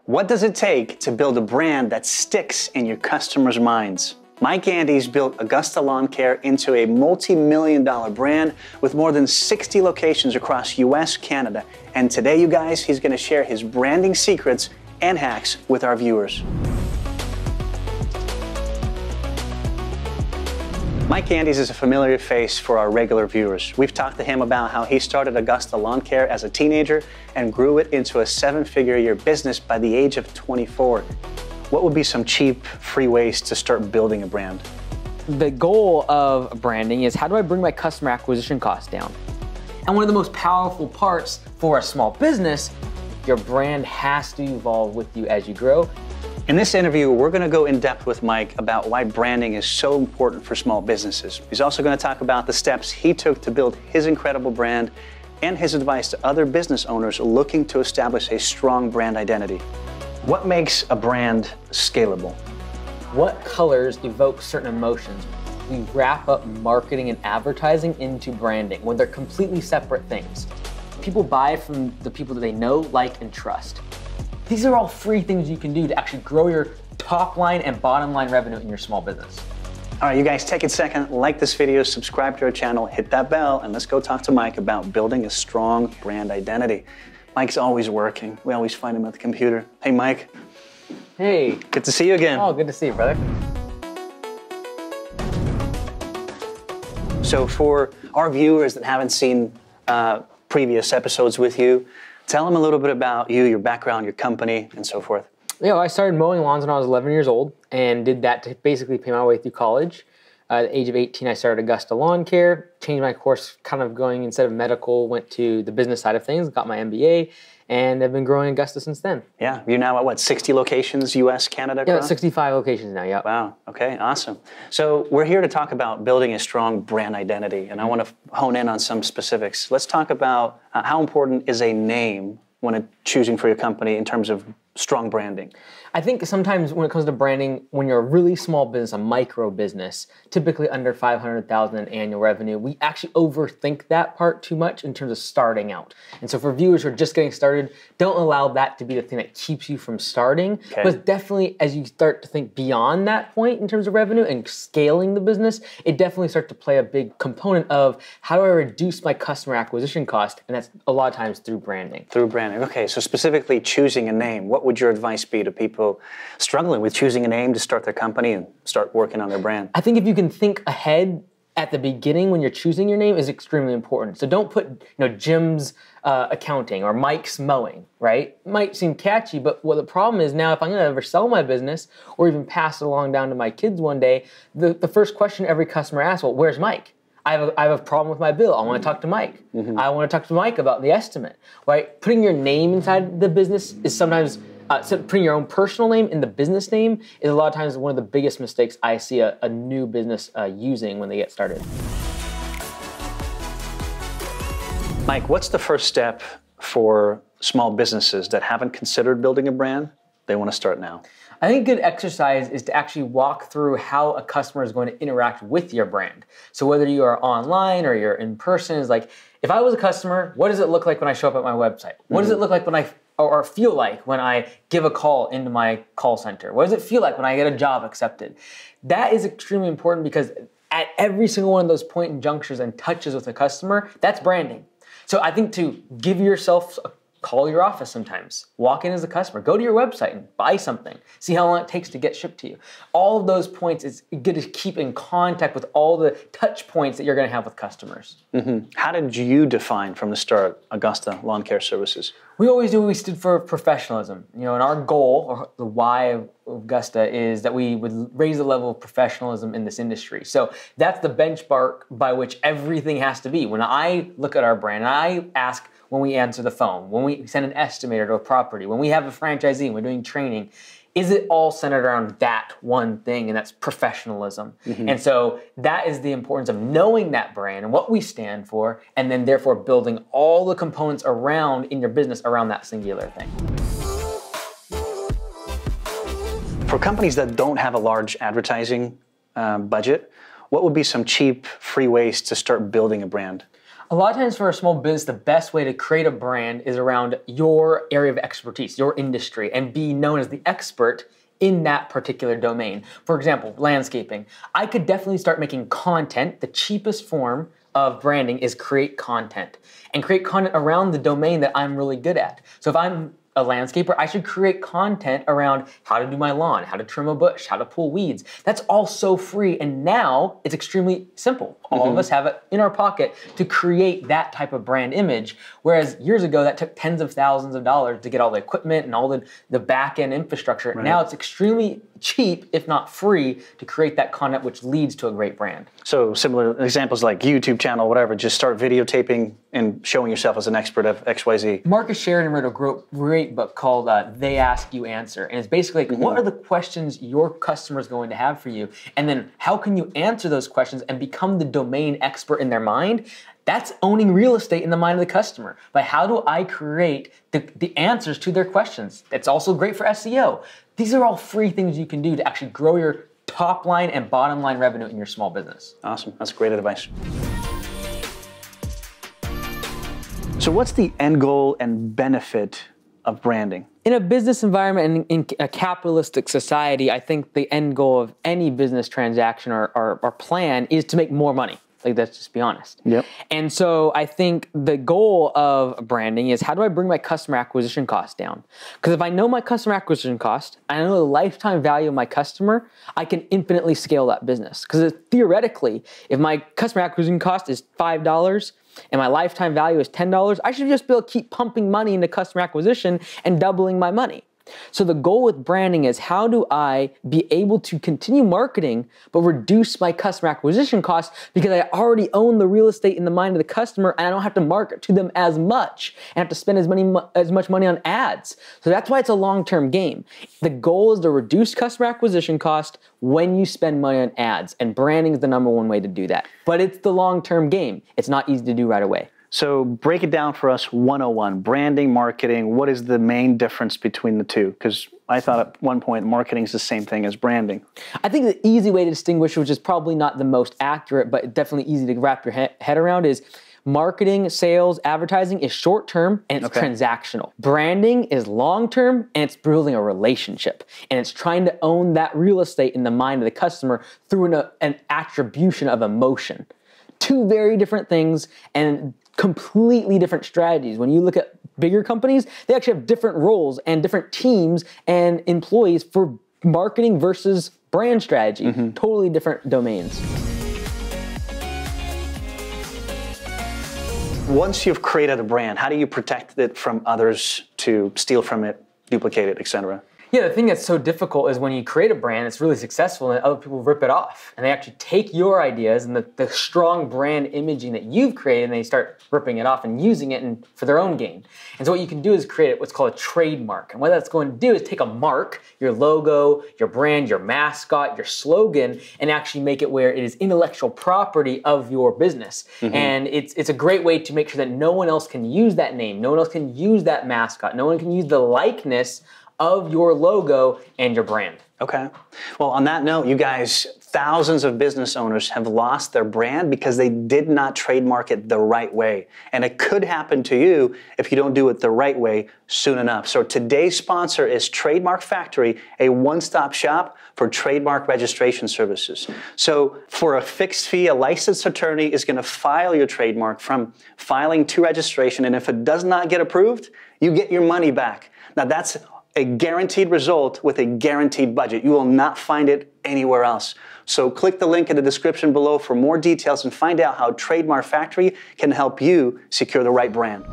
What does it take to build a brand that sticks in your customers' minds? Mike Andes built Augusta Lawn Care into a multi-million-dollar brand with more than 60 locations across US, Canada. And today, you guys, he's going to share his branding secrets and hacks with our viewers. Mike Andes is a familiar face for our regular viewers. We've talked to him about how he started Augusta Lawn Care as a teenager and grew it into a 7-figure-a-year business by the age of 24. What would be some cheap, free ways to start building a brand? The goal of branding is how do I bring my customer acquisition costs down? And one of the most powerful parts for a small business, your brand has to evolve with you as you grow. In this interview, we're going to go in depth with Mike about why branding is so important for small businesses. He's also going to talk about the steps he took to build his incredible brand and his advice to other business owners looking to establish a strong brand identity. What makes a brand scalable? What colors evoke certain emotions? We wrap up marketing and advertising into branding when they're completely separate things. People buy from the people that they know, like, and trust. These are all free things you can do to actually grow your top line and bottom line revenue in your small business. All right, you guys, take a second, like this video, subscribe to our channel, hit that bell, and let's go talk to Mike about building a strong brand identity. Mike's always working. We always find him at the computer. Hey, Mike. Hey. Good to see you again. Oh, good to see you, brother. So for our viewers that haven't seen previous episodes with you, tell them a little bit about you, your background, your company, and so forth. Yeah, well, I started mowing lawns when I was 11 years old and did that to basically pay my way through college. At the age of 18, I started Augusta Lawn Care, changed my course, kind of going instead of medical, went to the business side of things, got my MBA, and I've been growing Augusta since then. Yeah, you're now at what, 60 locations, US, Canada? Yeah, 65 locations now, yeah. Wow, okay, awesome. So we're here to talk about building a strong brand identity, and I want to hone in on some specifics. Let's talk about how important is a name when choosing for your company in terms of strong branding? I think sometimes when it comes to branding, when you're a really small business, a micro business, typically under 500,000 in annual revenue, we actually overthink that part too much in terms of starting out. And so for viewers who are just getting started, don't allow that to be the thing that keeps you from starting. Okay. But definitely as you start to think beyond that point in terms of revenue and scaling the business, it definitely starts to play a big component of how do I reduce my customer acquisition cost? And that's a lot of times through branding. Through branding, okay. So specifically choosing a name, what would your advice be to people struggling with choosing a name to start their company and start working on their brand? I think if you can think ahead at the beginning when you're choosing your name is extremely important. So don't put, Jim's accounting or Mike's mowing, right? It might seem catchy, but what the problem is now, if I'm going to ever sell my business or even pass it along down to my kids one day, the first question every customer asks, well, where's Mike? I have a problem with my bill. I want to talk to Mike. I want to talk to Mike about the estimate, right? Putting your name inside the business is sometimes so putting your own personal name in the business name is a lot of times one of the biggest mistakes I see a new business using when they get started. Mike, what's the first step for small businesses that haven't considered building a brand? They want to start now. I think a good exercise is to actually walk through how a customer is going to interact with your brand. So whether you are online or you're in person, is like, if I was a customer, what does it look like when I show up at my website? What does it look like when or feel like when I give a call into my call center? What does it feel like when I get a job accepted? That is extremely important because at every single one of those point and junctures and touches with a customer, that's branding. So I think to give yourself call your office sometimes, walk in as a customer, go to your website and buy something, see how long it takes to get shipped to you. All of those points, it's good to keep in contact with all the touch points that you're going to have with customers. How did you define from the start Augusta Lawn Care Services? We always knew we stood for professionalism. And our goal, or the why of Augusta, is that we would raise the level of professionalism in this industry. So that's the benchmark by which everything has to be. When I look at our brand, and I ask when we answer the phone, when we send an estimator to a property, when we have a franchisee and we're doing training, is it all centered around that one thing, and that's professionalism? And so that is the importance of knowing that brand and what we stand for, and then therefore building all the components around in your business around that singular thing. For companies that don't have a large advertising budget, what would be some cheap, free ways to start building a brand? A lot of times for a small business, the best way to create a brand is around your area of expertise, your industry, and be known as the expert in that particular domain. For example, landscaping. I could definitely start making content. The cheapest form of branding is create content, and create content around the domain that I'm really good at. So if I'm a landscaper, I should create content around how to do my lawn, how to trim a bush, how to pull weeds. That's all so free, and now it's extremely simple. All of us have it in our pocket to create that type of brand image, whereas years ago that took tens of thousands of dollars to get all the equipment and all the back-end infrastructure. Right. Now it's extremely cheap, if not free, to create that content which leads to a great brand. So similar examples like YouTube channel, whatever, just start videotaping and showing yourself as an expert of XYZ. Marcus Sheridan wrote a great book called They Ask, You Answer. And it's basically like, what are the questions your customer is going to have for you? And then how can you answer those questions and become the domain expert in their mind? That's owning real estate in the mind of the customer. But how do I create the answers to their questions? It's also great for SEO. These are all free things you can do to actually grow your top line and bottom line revenue in your small business. Awesome. That's great advice. So what's the end goal and benefit of branding? In a business environment and in a capitalistic society, I think the end goal of any business transaction or plan is to make more money. Like, let's just be honest. Yep. And so I think the goal of branding is, how do I bring my customer acquisition cost down? Because if I know my customer acquisition cost, I know the lifetime value of my customer, I can infinitely scale that business. Because theoretically, if my customer acquisition cost is $5 and my lifetime value is $10, I should just be able to keep pumping money into customer acquisition and doubling my money. So the goal with branding is, how do I be able to continue marketing but reduce my customer acquisition costs, because I already own the real estate in the mind of the customer and I don't have to market to them as much and have to spend as much money on ads. So that's why it's a long-term game. The goal is to reduce customer acquisition cost when you spend money on ads, and branding is the #1 way to do that. But it's the long-term game. It's not easy to do right away. So break it down for us 101, branding, marketing, what is the main difference between the two? Because I thought at one point marketing is the same thing as branding. I think the easy way to distinguish, which is probably not the most accurate, but definitely easy to wrap your head around, is marketing, sales, advertising is short-term and it's transactional. Branding is long-term and it's building a relationship. And it's trying to own that real estate in the mind of the customer through an attribution of emotion. Two very different things and completely different strategies. When you look at bigger companies, they actually have different roles and different teams and employees for marketing versus brand strategy. Totally different domains. Once you've created a brand, how do you protect it from others to steal from it, duplicate it, etc.? Yeah, the thing that's so difficult is when you create a brand that's really successful and other people rip it off. And they actually take your ideas and the strong brand imaging that you've created, and they start ripping it off and using it for their own gain. And so what you can do is create what's called a trademark. And what that's going to do is take a mark, your logo, your brand, your mascot, your slogan, and actually make it where it is intellectual property of your business. And it's a great way to make sure that no one else can use that name, no one else can use that mascot, no one can use the likeness of your logo and your brand. Okay. Well, on that note, you guys, thousands of business owners have lost their brand because they did not trademark it the right way. And it could happen to you if you don't do it the right way soon enough. So today's sponsor is Trademark Factory, a one-stop shop for trademark registration services. So for a fixed fee, a licensed attorney is going to file your trademark from filing to registration. And if it does not get approved, you get your money back. Now that's a guaranteed result with a guaranteed budget. You will not find it anywhere else. So click the link in the description below for more details and find out how Trademark Factory can help you secure the right brand.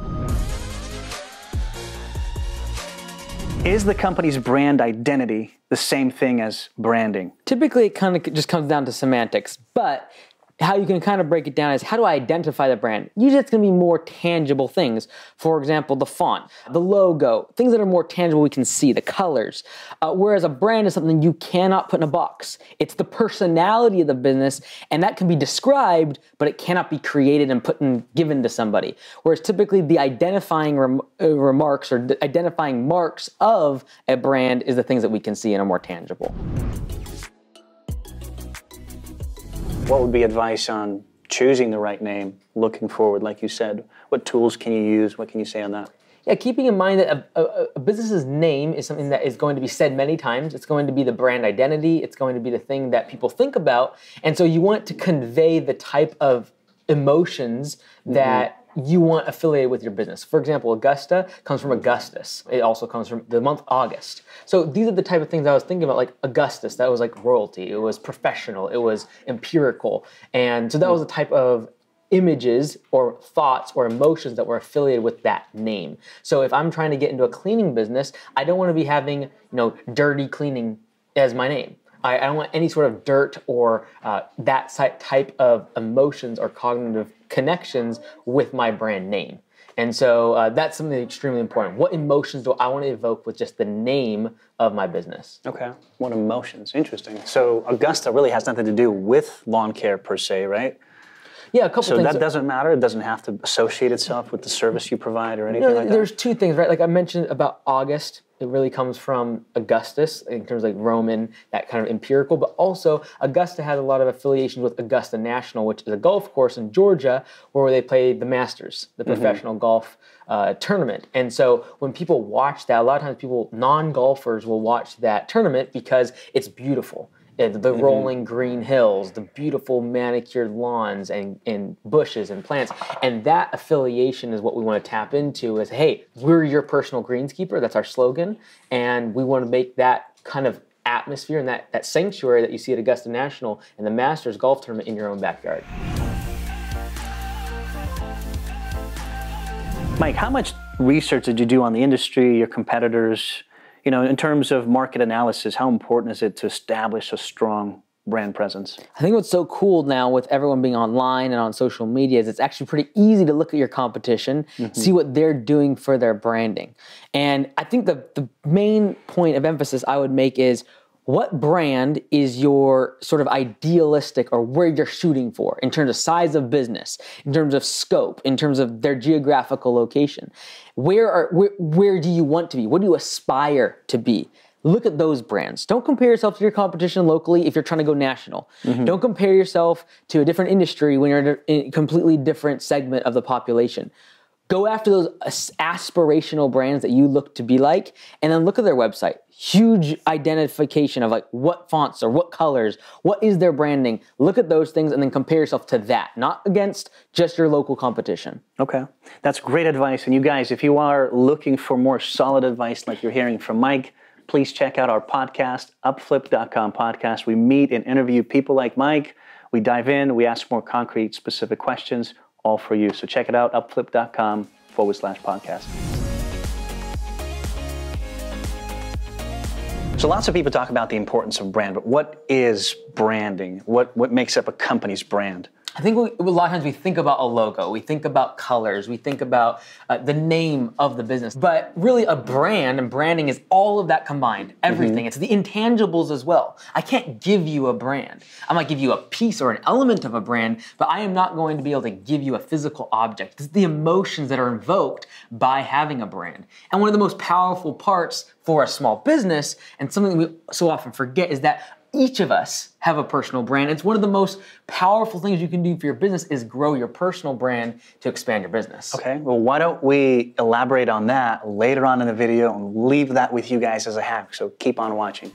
Is the company's brand identity the same thing as branding? Typically, it kind of just comes down to semantics, but how you can kind of break it down is, how do I identify the brand? Usually it's going to be more tangible things. For example, the font, the logo, things that are more tangible we can see, the colors. Whereas a brand is something you cannot put in a box. It's the personality of the business, and that can be described, but it cannot be created and given to somebody. Whereas typically the identifying remarks or identifying marks of a brand is the things that we can see and are more tangible. What would be advice on choosing the right name, looking forward, like you said? What tools can you use? What can you say on that? Yeah, keeping in mind that a business's name is something that is going to be said many times. It's going to be the brand identity. It's going to be the thing that people think about. And so you want to convey the type of emotions that you want affiliated with your business. For example, Augusta comes from Augustus. It also comes from the month August. So these are the type of things I was thinking about, like Augustus, that was like royalty. It was professional. It was empirical. And so that was the type of images or thoughts or emotions that were affiliated with that name. So if I'm trying to get into a cleaning business, I don't want to be having, dirty cleaning as my name. I don't want any sort of dirt or that type of emotions or cognitive connections with my brand name. And so that's something extremely important. What emotions do I want to evoke with just the name of my business? Okay, what emotions? Interesting. So Augusta really has nothing to do with lawn care per se, right? Yeah, a couple things. So that doesn't matter? It doesn't have to associate itself with the service you provide or anything like that? There's two things, right? Like I mentioned about August, it really comes from Augustus in terms of like Roman, that kind of empirical, but also Augusta has a lot of affiliations with Augusta National, which is a golf course in Georgia where they play the Masters, the professional golf tournament. And so when people watch that, a lot of times non-golfers will watch that tournament because it's beautiful. The rolling green hills, the beautiful manicured lawns and bushes and plants. And that affiliation is what we want to tap into is, hey, we're your personal greenskeeper. That's our slogan. And we want to make that kind of atmosphere and that sanctuary that you see at Augusta National and the Masters golf tournament in your own backyard. Mike, how much research did you do on the industry, your competitors? In terms of market analysis, how important is it to establish a strong brand presence? I think what's so cool now with everyone being online and on social media is it's actually pretty easy to look at your competition, see what they're doing for their branding. And I think the main point of emphasis I would make is what brand is your sort of idealistic or where you're shooting for in terms of size of business, in terms of scope, in terms of their geographical location? Where do you want to be? What do you aspire to be? Look at those brands. Don't compare yourself to your competition locally if you're trying to go national. Don't compare yourself to a different industry when you're in a completely different segment of the population. Go after those aspirational brands that you look to be like, and then look at their website. Huge identification of like what fonts or what colors, what is their branding. Look at those things and then compare yourself to that, not against just your local competition. Okay, that's great advice. And you guys, if you are looking for more solid advice like you're hearing from Mike, please check out our podcast, UpFlip.com podcast. We meet and interview people like Mike. We dive in, we ask more concrete, specific questions, all for you. So check it out, upflip.com/podcast. So lots of people talk about the importance of brand, but what is branding? What makes up a company's brand? I think a lot of times we think about a logo, we think about colors, we think about the name of the business, but really a brand and branding is all of that combined, everything. It's the intangibles as well. I can't give you a brand. I might give you a piece or an element of a brand, but I am not going to be able to give you a physical object. It's the emotions that are invoked by having a brand. And one of the most powerful parts for a small business, and something we so often forget, is that each of us have a personal brand. It's one of the most powerful things you can do for your business is grow your personal brand to expand your business. Okay, well, why don't we elaborate on that later on in the video and leave that with you guys as a hack, so keep on watching.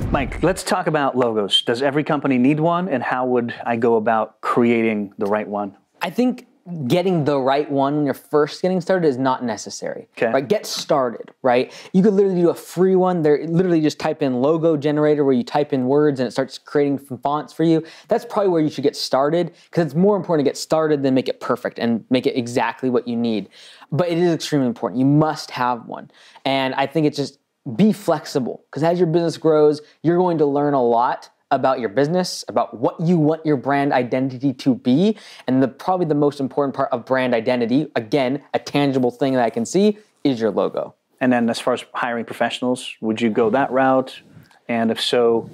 Mike, let's talk about logos. Does every company need one, and how would I go about creating the right one? I think getting the right one when you're first getting started is not necessary. Okay. Right? Get started, right? You could literally do a free one. There, literally just type in logo generator where you type in words and it starts creating some fonts for you. That's probably where you should get started because it's more important to get started than make it perfect and make it exactly what you need. But it is extremely important. You must have one. And I think it's just be flexible because as your business grows, you're going to learn a lot about your business, about what you want your brand identity to be. And probably the most important part of brand identity, again, a tangible thing that I can see, is your logo. And then as far as hiring professionals, would you go that route? And if so,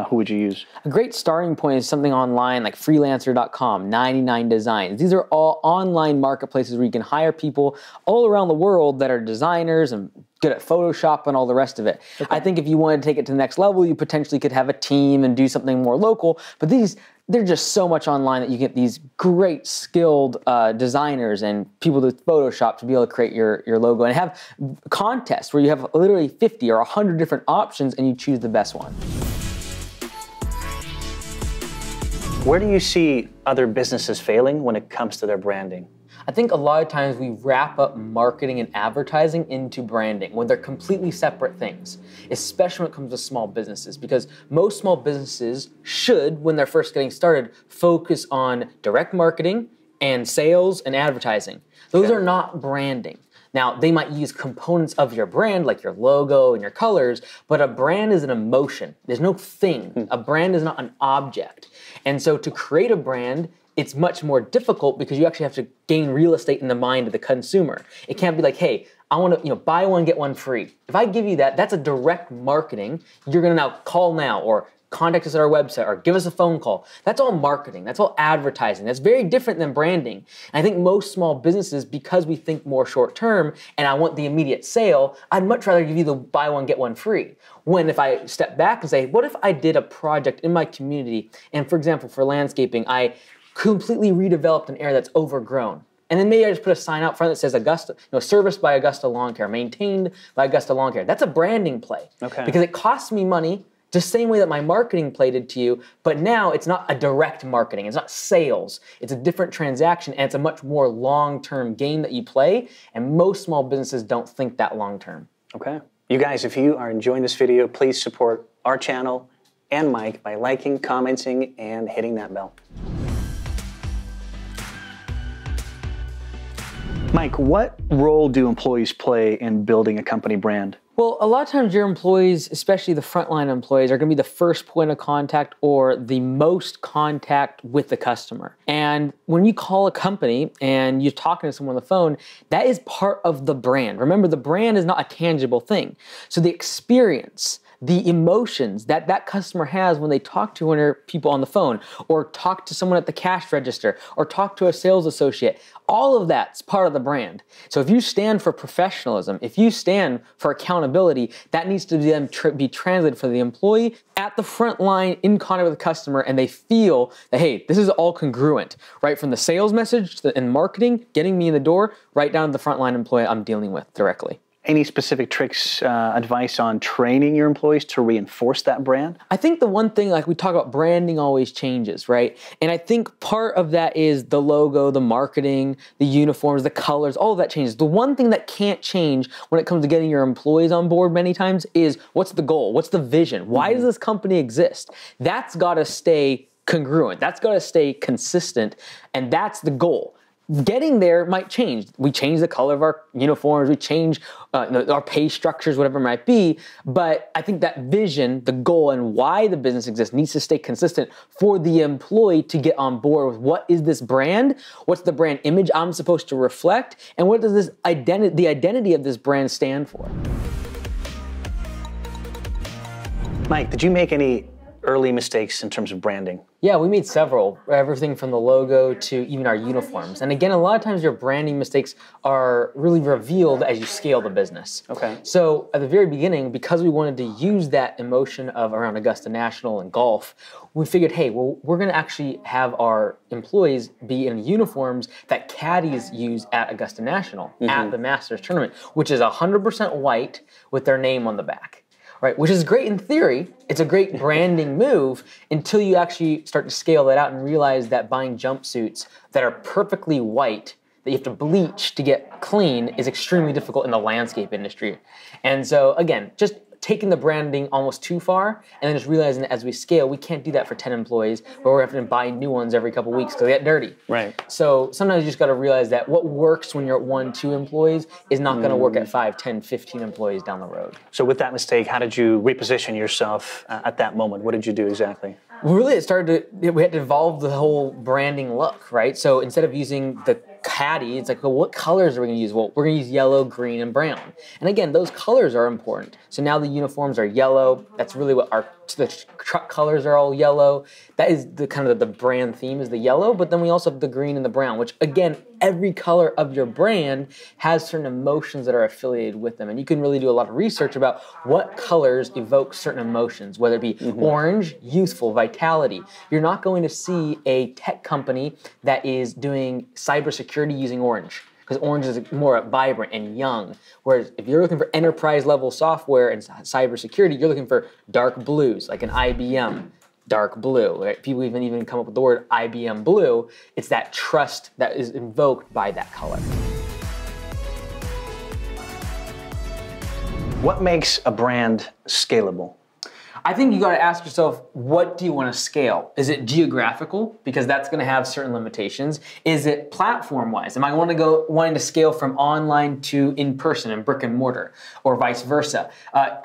who would you use? A great starting point is something online like freelancer.com, 99 Designs. These are all online marketplaces where you can hire people all around the world that are designers and good at Photoshop and all the rest of it. I think if you wanted to take it to the next level, you potentially could have a team and do something more local, but they're just so much online that you get these great skilled designers and people with Photoshop to be able to create your logo, and have contests where you have literally 50 or 100 different options and you choose the best one. Where do you see other businesses failing when it comes to their branding? I think a lot of times we wrap up marketing and advertising into branding when they're completely separate things, especially when it comes to small businesses, because most small businesses should, when they're first getting started, focus on direct marketing and sales and advertising. Those are not branding. Now, they might use components of your brand, like your logo and your colors, but a brand is an emotion. There's no thing. A brand is not an object. And so to create a brand, it's much more difficult because you actually have to gain real estate in the mind of the consumer. It can't be like, hey, I want to buy one, get one free. If I give you that, that's a direct marketing. You're going to now call now or contact us at our website or give us a phone call. That's all marketing. That's all advertising. That's very different than branding. And I think most small businesses, because we think more short term and I want the immediate sale, I'd much rather give you the buy one, get one free. When if I step back and say, what if I did a project in my community, and for example, for landscaping, I completely redeveloped an area that's overgrown. And then maybe I just put a sign out front that says Augusta, serviced by Augusta Lawn Care, maintained by Augusta Lawn Care. That's a branding play. Okay. Because it costs me money, the same way that my marketing play did to you, but now it's not a direct marketing, it's not sales, it's a different transaction, and it's a much more long-term game that you play, and most small businesses don't think that long-term. Okay. You guys, if you are enjoying this video, please support our channel and Mike by liking, commenting, and hitting that bell. Mike, what role do employees play in building a company brand? Well, a lot of times your employees, especially the frontline employees, are going to be the first point of contact or the most contact with the customer. And when you call a company and you're talking to someone on the phone, that is part of the brand. Remember, the brand is not a tangible thing. So the experience, the emotions that that customer has when they talk to one of people on the phone, or talk to someone at the cash register, or talk to a sales associate, all of that's part of the brand. So if you stand for professionalism, if you stand for accountability, that needs to then be translated for the employee at the front line in contact with the customer, and they feel that, hey, this is all congruent, right from the sales message and marketing, getting me in the door, right down to the frontline employee I'm dealing with directly. Any specific tricks, advice on training your employees to reinforce that brand? I think the one thing, like we talk about, branding always changes, right? And I think part of that is the logo, the marketing, the uniforms, the colors, all of that changes. The one thing that can't change when it comes to getting your employees on board many times is, what's the goal? What's the vision? Why does this company exist? That's got to stay congruent. That's got to stay consistent, and that's the goal. Getting there might change. We change the color of our uniforms, we change our pay structures, whatever it might be, but I think that vision, the goal, and why the business exists needs to stay consistent for the employee to get on board with what is this brand, what's the brand image I'm supposed to reflect, and what does the identity of this brand stand for. Mike, did you make any early mistakes in terms of branding? Yeah, we made several, everything from the logo to even our uniforms. And again, a lot of times your branding mistakes are really revealed as you scale the business. Okay. So at the very beginning, because we wanted to use that emotion of around Augusta National and golf, we figured, hey, well, we're gonna actually have our employees be in uniforms that caddies use at Augusta National, at the Masters tournament, which is 100% white with their name on the back. Right, which is great in theory. It's a great branding move until you actually start to scale that out and realize that buying jumpsuits that are perfectly white, that you have to bleach to get clean, is extremely difficult in the landscape industry. And so again, just taking the branding almost too far, and then just realizing that as we scale, we can't do that for 10 employees, where we're having to buy new ones every couple weeks because they get dirty. Right. So sometimes you just got to realize that what works when you're at 1, 2 employees is not going to work at 5, 10, 15 employees down the road. So with that mistake, how did you reposition yourself at that moment? What did you do exactly? Well, really, we had to evolve the whole branding look, right? So instead of using the caddy, it's like, well, what colors are we going to use? Well, we're going to use yellow, green, and brown. And again, those colors are important. So now the uniforms are yellow. That's really what our the truck colors are all yellow. That is the kind of the brand theme is the yellow, but then we also have the green and the brown, which again, every color of your brand has certain emotions that are affiliated with them. And you can really do a lot of research about what colors evoke certain emotions, whether it be orange, youthful, vitality. You're not going to see a tech company that is doing cybersecurity using orange, because orange is more vibrant and young. Whereas if you're looking for enterprise level software and cybersecurity, you're looking for dark blues, like an IBM dark blue. Right? People even come up with the word IBM blue. It's that trust that is invoked by that color. What makes a brand scalable? I think you got to ask yourself, what do you want to scale? Is it geographical? Because that's going to have certain limitations. Is it platform-wise? Am I wanting to scale from online to in-person and brick and mortar, or vice versa?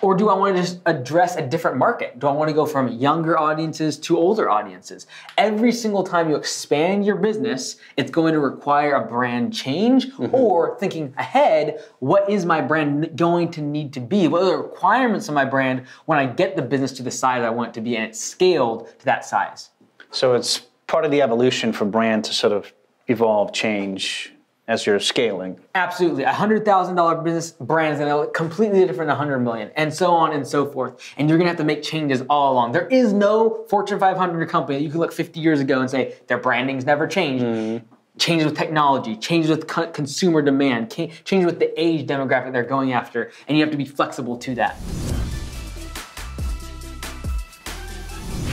Or do I want to just address a different market? Do I want to go from younger audiences to older audiences? Every single time you expand your business, it's going to require a brand change, or thinking ahead, what is my brand going to need to be? What are the requirements of my brand when I get the business to the size I want it to be, and it's scaled to that size? So it's part of the evolution for brand to sort of evolve, change as you're scaling. Absolutely. $100,000 business brand is going to look completely different than $100 million, and so on and so forth. And you're going to have to make changes all along. There is no Fortune 500 company that you can look 50 years ago and say their branding's never changed. Changes with technology, changes with consumer demand, changes with the age demographic they're going after, and you have to be flexible to that.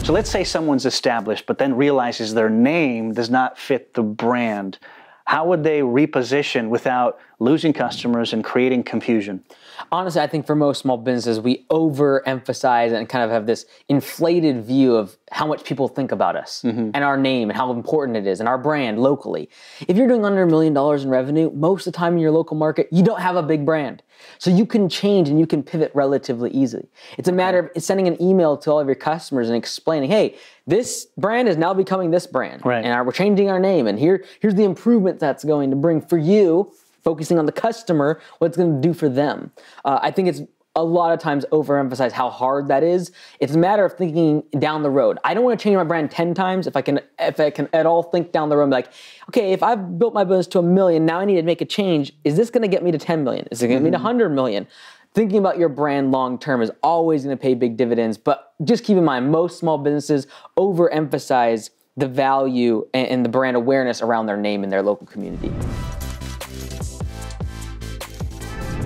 So let's say someone's established, but then realizes their name does not fit the brand. How would they reposition without losing customers and creating confusion? Honestly, I think for most small businesses, we overemphasize and kind of have this inflated view of how much people think about us and our name and how important it is and our brand locally. If you're doing under $1 million in revenue, most of the time in your local market, you don't have a big brand. So you can change and you can pivot relatively easily. It's a matter of sending an email to all of your customers and explaining, hey, this brand is now becoming this brand. Right. And we're changing our name. And here's the improvement that's going to bring for you, focusing on the customer, what it's going to do for them. I think it's a lot of times overemphasize how hard that is. It's a matter of thinking down the road. I don't want to change my brand 10 times if I can at all think down the road and be like, okay, if I've built my business to $1 million, now I need to make a change. Is this going to get me to 10 million? Is it going to get me to 100 million? Thinking about your brand long term is always going to pay big dividends, but just keep in mind, most small businesses overemphasize the value and the brand awareness around their name in their local community.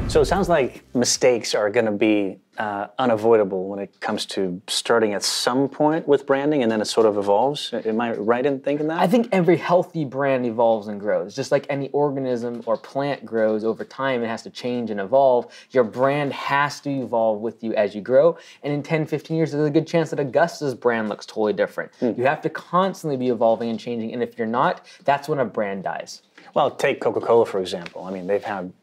So it sounds like mistakes are going to be unavoidable when it comes to starting at some point with branding and then it sort of evolves. Am I right in thinking that? I think every healthy brand evolves and grows. Just like any organism or plant grows over time, it has to change and evolve. Your brand has to evolve with you as you grow. And in 10, 15 years, there's a good chance that Augusta's brand looks totally different. You have to constantly be evolving and changing. And if you're not, that's when a brand dies. Well, take Coca-Cola, for example. I mean, they've had,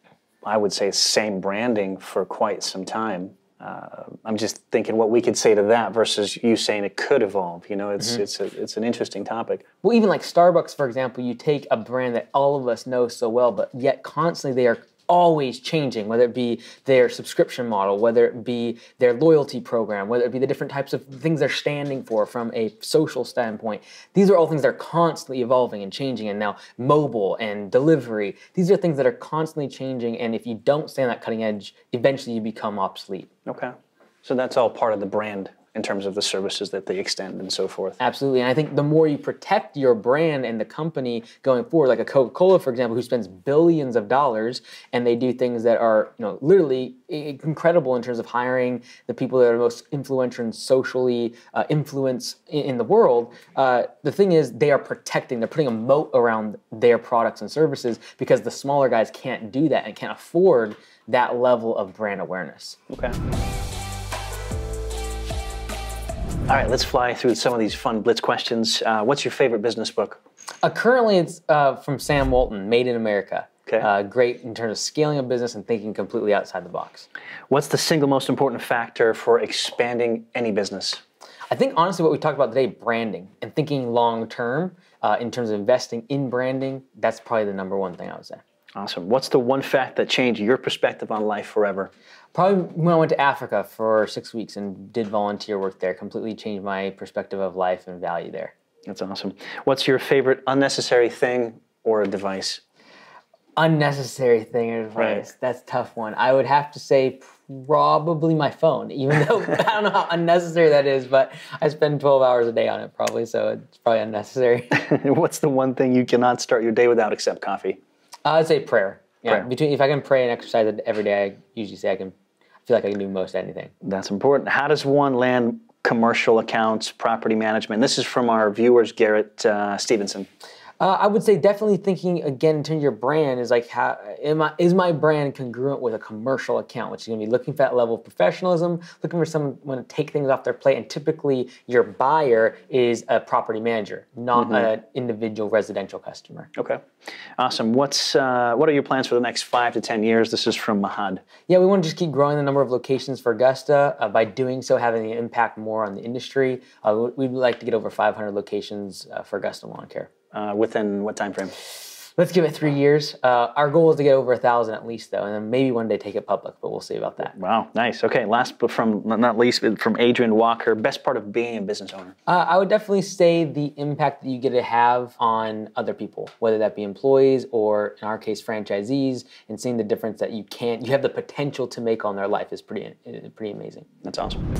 I would say, same branding for quite some time. I'm just thinking what we could say to that versus you saying it could evolve. You know, it's an interesting topic. Well, even like Starbucks, for example, you take a brand that all of us know so well, but yet constantly they are always changing, whether it be their subscription model, whether it be their loyalty program, whether it be the different types of things they're standing for from a social standpoint. These are all things that are constantly evolving and changing, and now mobile and delivery. These are things that are constantly changing, and if you don't stay on that cutting edge, eventually you become obsolete. Okay. So that's all part of the brand in terms of the services that they extend and so forth. Absolutely, and I think the more you protect your brand and the company going forward, like a Coca-Cola, for example, who spends billions of dollars, and they do things that are, literally incredible in terms of hiring the people that are most influential and socially influence in the world. The thing is, they're putting a moat around their products and services because the smaller guys can't do that and can't afford that level of brand awareness. Okay. All right, let's fly through some of these fun Blitz questions. What's your favorite business book? Currently, it's from Sam Walton, Made in America. Okay. Great in terms of scaling a business and thinking completely outside the box. What's the single most important factor for expanding any business? I think, honestly, what we talked about today, branding and thinking long term in terms of investing in branding, that's probably the number one thing I would say. Awesome. What's the one fact that changed your perspective on life forever? Probably when I went to Africa for 6 weeks and did volunteer work there, completely changed my perspective of life and value there. That's awesome. What's your favorite unnecessary thing or a device? Unnecessary thing or device? Right. That's a tough one. I would have to say probably my phone, even though I don't know how unnecessary that is, but I spend 12 hours a day on it probably, so it's probably unnecessary. What's the one thing you cannot start your day without except coffee? I'd say prayer. Yeah, prayer. If I can pray and exercise every day, I usually say I feel like I can do most anything. That's important. How does one land commercial accounts, property management? This is from our viewers, Garrett Stevenson. I would say definitely thinking again in terms of your brand is like, is my brand congruent with a commercial account, which is going to be looking for that level of professionalism, looking for someone to take things off their plate, and typically your buyer is a property manager, not an individual residential customer. Okay, awesome. What are your plans for the next 5 to 10 years? This is from Mahad. Yeah, we want to just keep growing the number of locations for Augusta. By doing so, having the impact more on the industry. We'd like to get over 500 locations for Augusta Lawn Care. Within what time frame? Let's give it 3 years. Our goal is to get over 1,000 at least, though, and then maybe one day take it public, but we'll see about that. Wow, nice. Okay, last but not least, from Adrian Walker, best part of being a business owner? I would definitely say the impact that you get to have on other people, whether that be employees or, in our case, franchisees, and seeing the difference that you have the potential to make on their life is pretty amazing. That's awesome.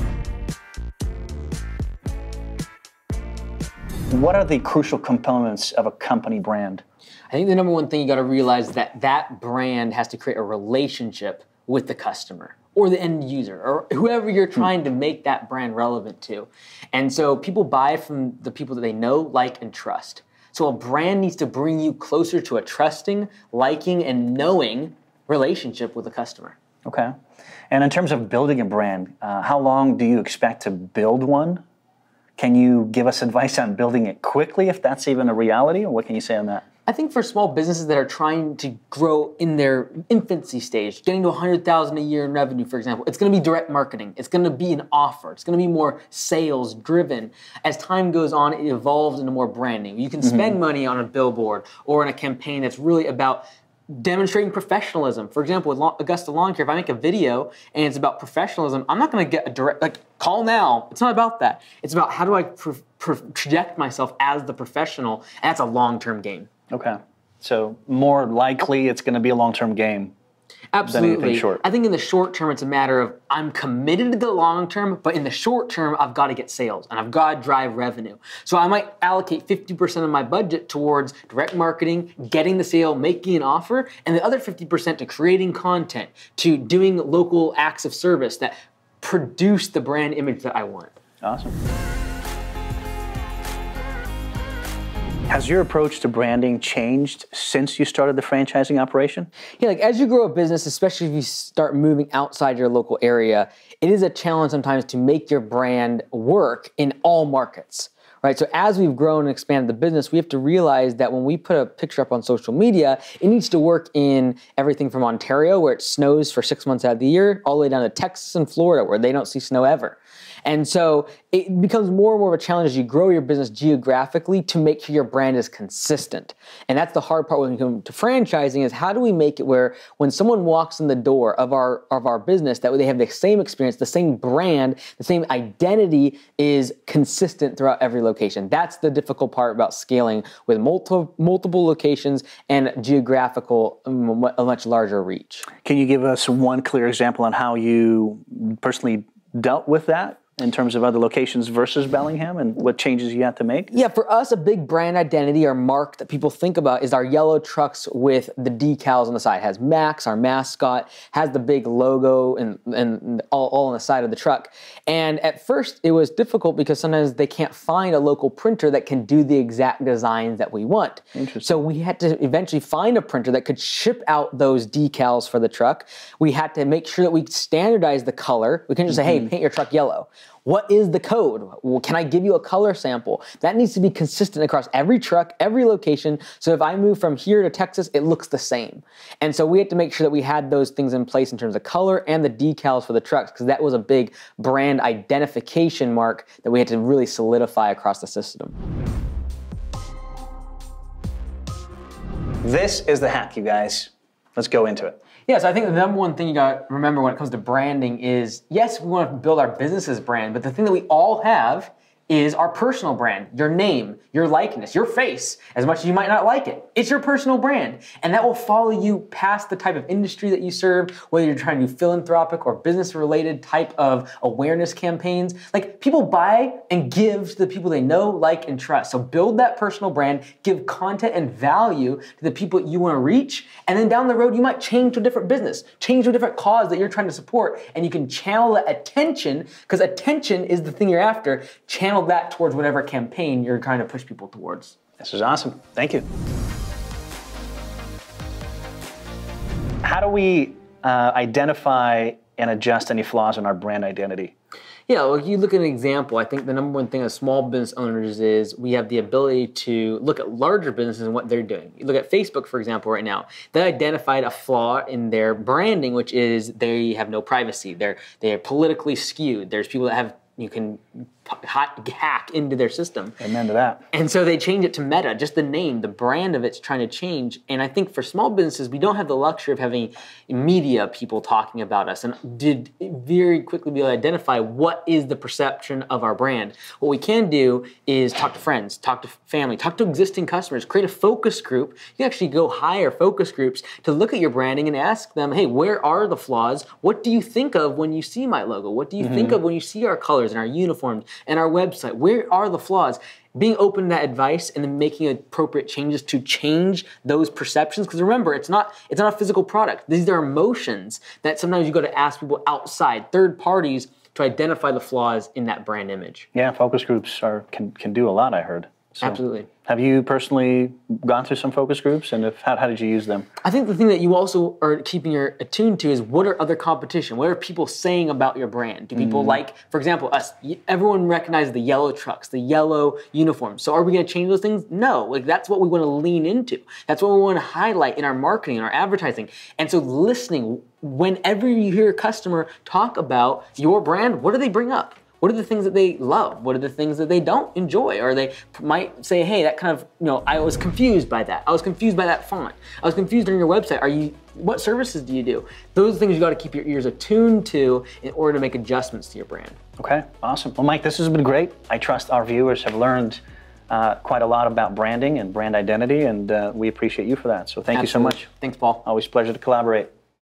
What are the crucial components of a company brand? I think the number one thing you got to realize is that brand has to create a relationship with the customer or the end user or whoever you're trying to make that brand relevant to. And so people buy from the people that they know, like, and trust. So a brand needs to bring you closer to a trusting, liking, and knowing relationship with the customer. Okay. And in terms of building a brand, how long do you expect to build one? Can you give us advice on building it quickly, if that's even a reality, or what can you say on that? I think for small businesses that are trying to grow in their infancy stage, getting to $100,000 a year in revenue, for example, it's going to be direct marketing. It's going to be an offer. It's going to be more sales driven. As time goes on, it evolves into more branding. You can spend money on a billboard or in a campaign that's really about demonstrating professionalism. For example, with Augusta Lawn Care, if I make a video and it's about professionalism, I'm not going to get a direct, call now. It's not about that. It's about how do I project myself as the professional, and that's a long-term game. Okay. So more likely it's going to be a long-term game. Absolutely. I think in the short term, it's a matter of I'm committed to the long term, but in the short term, I've got to get sales and I've got to drive revenue. So I might allocate 50% of my budget towards direct marketing, getting the sale, making an offer, and the other 50% to creating content, to doing local acts of service that produce the brand image that I want. Awesome. Has your approach to branding changed since you started the franchising operation? Yeah, like as you grow a business, especially if you start moving outside your local area, it is a challenge sometimes to make your brand work in all markets. Right? So as we've grown and expanded the business, we have to realize that when we put a picture up on social media, it needs to work in everything from Ontario, where it snows for 6 months out of the year, all the way down to Texas and Florida, where they don't see snow ever. And so it becomes more and more of a challenge as you grow your business geographically to make sure your brand is consistent. And that's the hard part when you come to franchising, is how do we make it where when someone walks in the door of our business, that they have the same experience, the same brand, the same identity is consistent throughout every location. That's the difficult part about scaling with multiple locations and geographical, a much larger reach. Can you give us one clear example on how you personally dealt with that in terms of other locations versus Bellingham and what changes you had to make? Yeah, for us, a big brand identity or mark that people think about is our yellow trucks with the decals on the side. It has Max, our mascot, has the big logo and all on the side of the truck. And at first, it was difficult because sometimes they can't find a local printer that can do the exact designs that we want. So we had to eventually find a printer that could ship out those decals for the truck. We had to make sure that we standardize the color. We couldn't just say, hey, paint your truck yellow. What is the code? Well, can I give you a color sample? That needs to be consistent across every truck, every location, so if I move from here to Texas, it looks the same. And so we had to make sure that we had those things in place in terms of color and the decals for the trucks, because that was a big brand identification mark that we had to really solidify across the system. This is the hack, you guys. Let's go into it. Yeah, so I think the number one thing you got to remember when it comes to branding is, yes, we want to build our business's brand, but the thing that we all have is our personal brand, your name, your likeness, your face. As much as you might not like it, it's your personal brand. And that will follow you past the type of industry that you serve, whether you're trying to do philanthropic or business-related type of awareness campaigns. Like, people buy and give to the people they know, like, and trust. So build that personal brand, give content and value to the people you want to reach, and then down the road, you might change to a different business, change to a different cause that you're trying to support, and you can channel that attention, because attention is the thing you're after, channel that towards whatever campaign you're trying to push people towards. This is awesome. Thank you. How do we identify and adjust any flaws in our brand identity? Yeah, well, if you look at an example, I think the number one thing as small business owners is we have the ability to look at larger businesses and what they're doing. You look at Facebook, for example, right now. They identified a flaw in their branding, which is they have no privacy. They're politically skewed. There's people that you can hack into their system. Amen to that. And so they change it to Meta, just the name, the brand of it's trying to change. And I think for small businesses, we don't have the luxury of having media people talking about us and did very quickly be able to identify what is the perception of our brand. What we can do is talk to friends, talk to family, talk to existing customers, create a focus group. You can actually go hire focus groups to look at your branding and ask them, hey, where are the flaws? What do you think of when you see my logo? What do you think of when you see our colors and our uniforms and our website? Where are the flaws? Being open to that advice and then making appropriate changes to change those perceptions. Because remember, it's not a physical product. These are emotions that sometimes you got to ask people outside, third parties, to identify the flaws in that brand image. Yeah, focus groups can do a lot, I heard. So, absolutely. Have you personally gone through some focus groups, and how did you use them? I think the thing that you also are keeping your attuned to is what are other competition? What are people saying about your brand? Do people like, for example, us? Everyone recognizes the yellow trucks, the yellow uniforms. So are we going to change those things? No. Like, that's what we want to lean into. That's what we want to highlight in our marketing and our advertising. And so listening, whenever you hear a customer talk about your brand, what do they bring up? What are the things that they love? What are the things that they don't enjoy? Or they might say, hey, that kind of, I was confused by that. I was confused by that font. I was confused on your website. What services do you do? Those are things you got to keep your ears attuned to in order to make adjustments to your brand. Okay, awesome. Well, Mike, this has been great. I trust our viewers have learned quite a lot about branding and brand identity, and we appreciate you for that. So thank you so much. Thanks, Paul. Always a pleasure to collaborate.